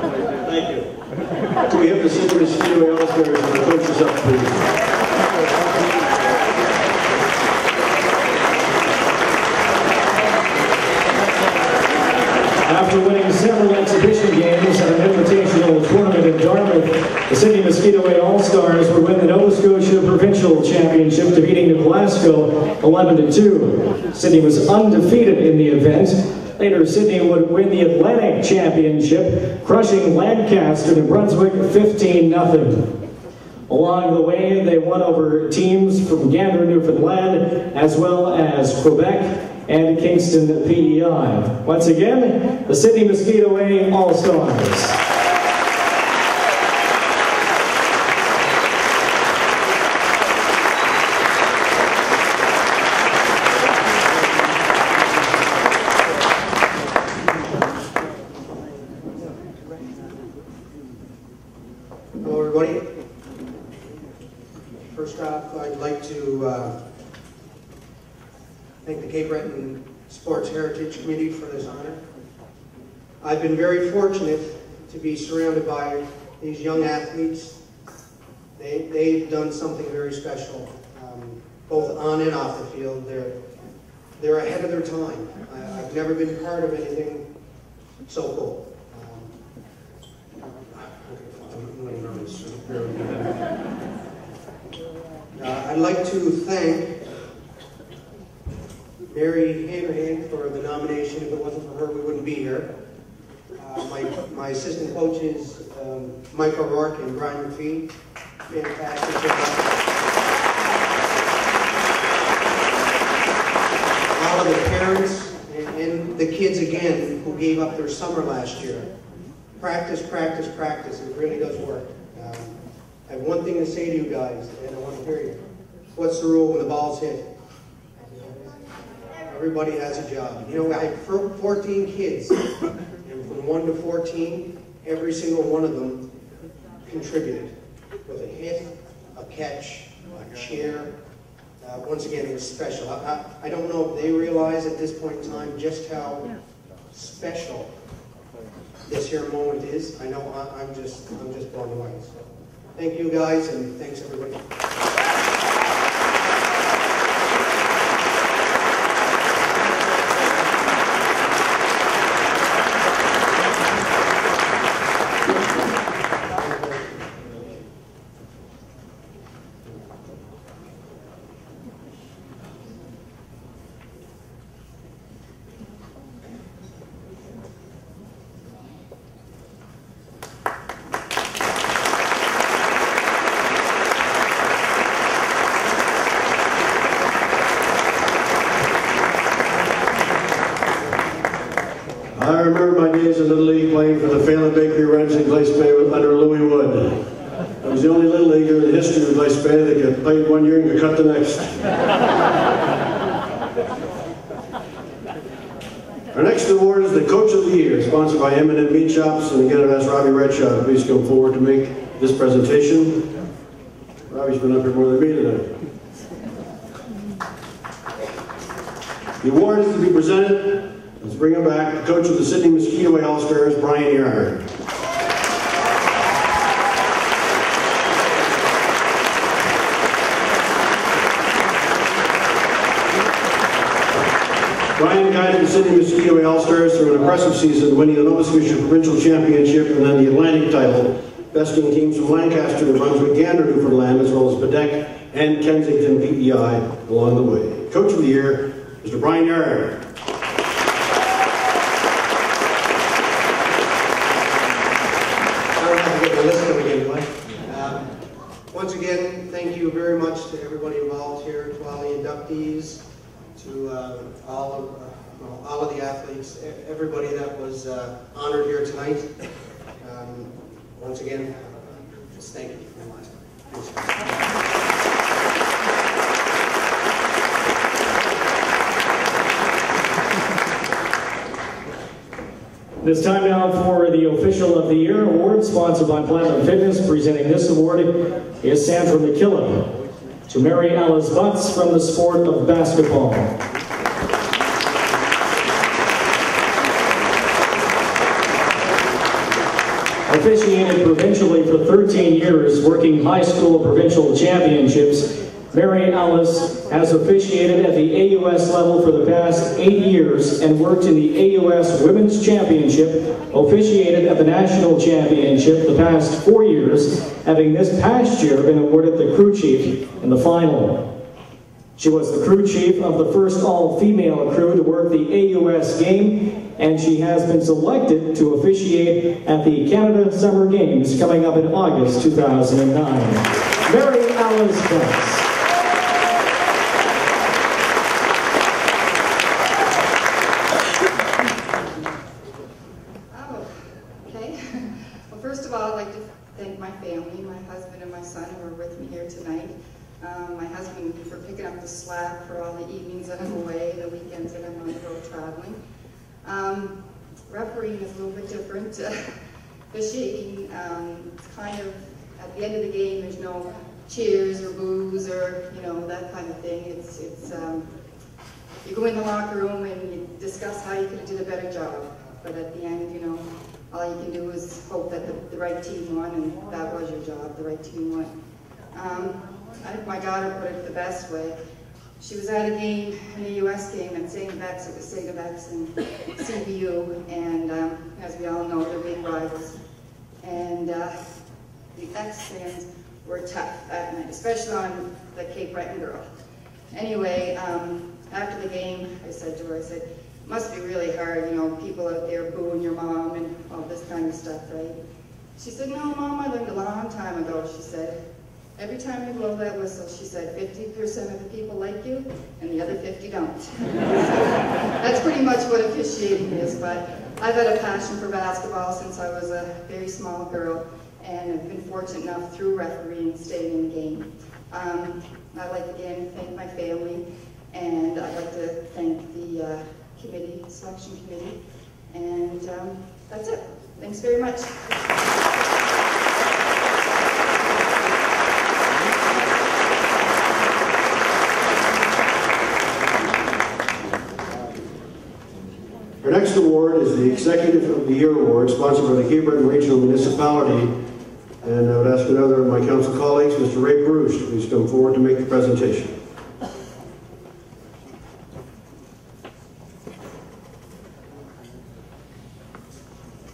Thank you. Can we have the Sydney Speedway All-Stars and the coaches up, please? After winning several exhibition games at an invitational tournament in Dartmouth, the Sydney Mosquito All-Stars would win the Nova Scotia Provincial Championship, defeating New Glasgow 11-2. Sydney was undefeated in the event. Later, Sydney would win the Atlantic Championship, crushing Lancaster, New Brunswick 15-0. Along the way, they won over teams from Gander, Newfoundland, as well as Quebec and Kingston PEI. Once again, the Sydney Mosquito A All-Stars. Hello, everybody. First off, I'd like to thank the Cape Breton Sports Heritage Committee for this honor. I've been very fortunate to be surrounded by these young athletes. They've done something very special, both on and off the field. They're ahead of their time. I've never been part of anything so cool. I'd like to thank Mary Hanrahan for the nomination. If it wasn't for her, we wouldn't be here. My assistant coaches, Mike O'Rourke and Brian McPhee, fantastic. All of the parents and the kids again who gave up their summer last year. Practice, practice, practice. It really does work. I have one thing to say to you guys, and I want to hear you. What's the rule when the ball's hit? Everybody has a job. You know, I have 14 kids, and from 1 to 14, every single one of them contributed with a hit, a catch, a cheer. Once again, it was special. I don't know if they realize at this point in time just how special this here moment is. I know I'm just blown away. So, thank you guys, and thanks everybody. I remember my days in Little League playing for the Phelan Bakery Reds in Glace Bay under Louis Wood. I was the only Little Leaguer in the history of Glace Bay that got played one year and got cut the next. Our next award is the Coach of the Year, sponsored by M&M Meat Shops, and again I've asked Robbie Redshaw to please come forward to make this presentation. Robbie's been up here more than me tonight. The award is to be presented. Let's bring him back, the coach of the Sydney Mosquito All-Stars, Brian Yarn. Brian guided the Sydney Mosquito All-Stars through an impressive season, winning the Nova Scotia Provincial Championship and then the Atlantic title, besting teams from Lancaster, New Brunswick, Gander, Newfoundland, as well as Quebec and Kensington PEI along the way. Coach of the Year, Mr. Brian Yarn. Once again, thank you very much to everybody involved here, to all the inductees, to all of the athletes, everybody that was honored here tonight. Once again, just thank you for my last. It's time now for the Official of the Year award, sponsored by Platinum Fitness. Presenting this award is Sandra McKillop. To Mary Alice Butts from the sport of basketball. Officiated provincially for 13 years, working high school provincial championships, Mary Alice has officiated at the AUS level for the past 8 years and worked in the AUS Women's Championship, officiated at the National Championship the past 4 years, having this past year been awarded the crew chief in the final. She was the crew chief of the first all-female crew to work the AUS game, and she has been selected to officiate at the Canada Summer Games coming up in August 2009. Mary Alice Price. First of all, I'd like to thank my family, my husband and my son who are with me here tonight. My husband for picking up the slack for all the evenings that I'm away, the weekends that I'm on the road traveling. Refereeing is a little bit different. Officiating, it's kind of, at the end of the game, there's no cheers or boos or, you know, that kind of thing. It's you go in the locker room and you discuss how you could do a better job. But at the end, you know, all you can do is hope that the right team won, and that was your job, the right team won. I think my daughter put it the best way. She was at a game, an AUS game at St. Vex, it was St. Vex and CBU, and as we all know, they're big rivals. And the X fans were tough that night, especially on the Cape Breton girl. Anyway, after the game, I said to her, I said, it must be really hard, you know, people out there booing your mom and all this kind of stuff, right? She said, no, Mom, I learned a long time ago, she said. Every time you blow that whistle, she said, 50% of the people like you, and the other 50 don't. So that's pretty much what officiating is, but I've had a passion for basketball since I was a very small girl, and I've been fortunate enough through refereeing staying in the game. I'd like again to thank my family, and I'd like to thank the selection committee, and that's it. Thanks very much. Our next award is the Executive of the Year Award, sponsored by the Cape Breton Regional Municipality. And I would ask another of my council colleagues, Mr. Ray Bruce, to please come forward to make the presentation.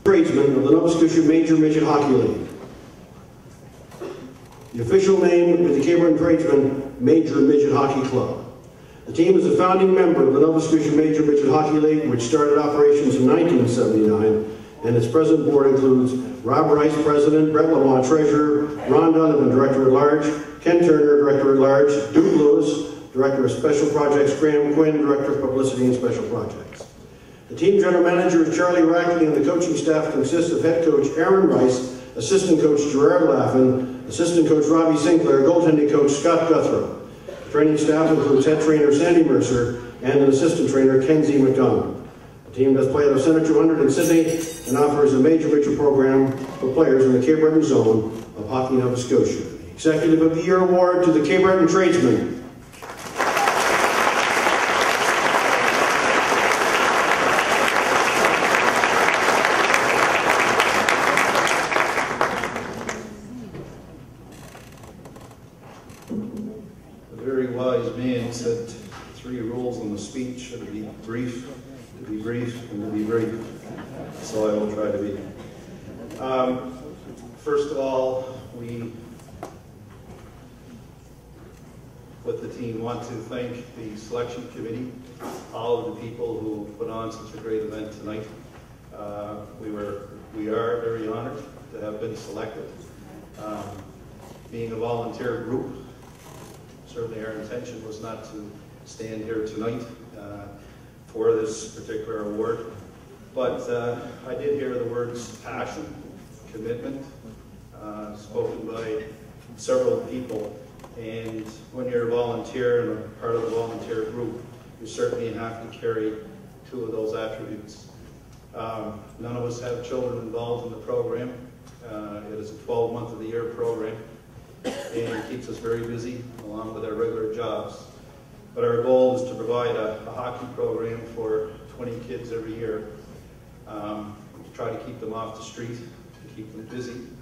Tradesman of the Nova Scotia Major Midget Hockey League. The official name is the Cape Breton Tradesman Major Midget Hockey Club. The team is a founding member of the Nova Scotia Major Midget Hockey League, which started operations in 1979, and its present board includes Rob Rice, President, Brett Lamont, Treasurer, Ron Donovan, Director-at-Large, Ken Turner, Director-at-Large, Duke Lewis, Director of Special Projects, Graham Quinn, Director of Publicity and Special Projects. The team general manager is Charlie Rackley, and the coaching staff consists of head coach Aaron Rice, assistant coach Gerard Laffin, assistant coach Robbie Sinclair, goaltending coach Scott Guthrow. Training staff includes head trainer Sandy Mercer and an assistant trainer Kenzie McDonald. The team does play out of Center 200 in Sydney and offers a major program for players in the Cape Breton zone of Hockey Nova Scotia. The Executive of the Year Award to the Cape Breton Tradesman. Said 3 rules on the speech: to be brief, and to be brief. So I will try to be. First of all, we, with the team, want to thank the selection committee, all of the people who put on such a great event tonight. We are very honored to have been selected. Being a volunteer group, certainly our intention was not to stand here tonight for this particular award, but I did hear the words passion, commitment, spoken by several people, and when you're a volunteer and a part of the volunteer group, you certainly have to carry 2 of those attributes. None of us have children involved in the program. It is a 12-month-of-the-year program, and it keeps us very busy along with our regular jobs. But our goal is to provide a hockey program for 20 kids every year, to try to keep them off the street, to keep them busy.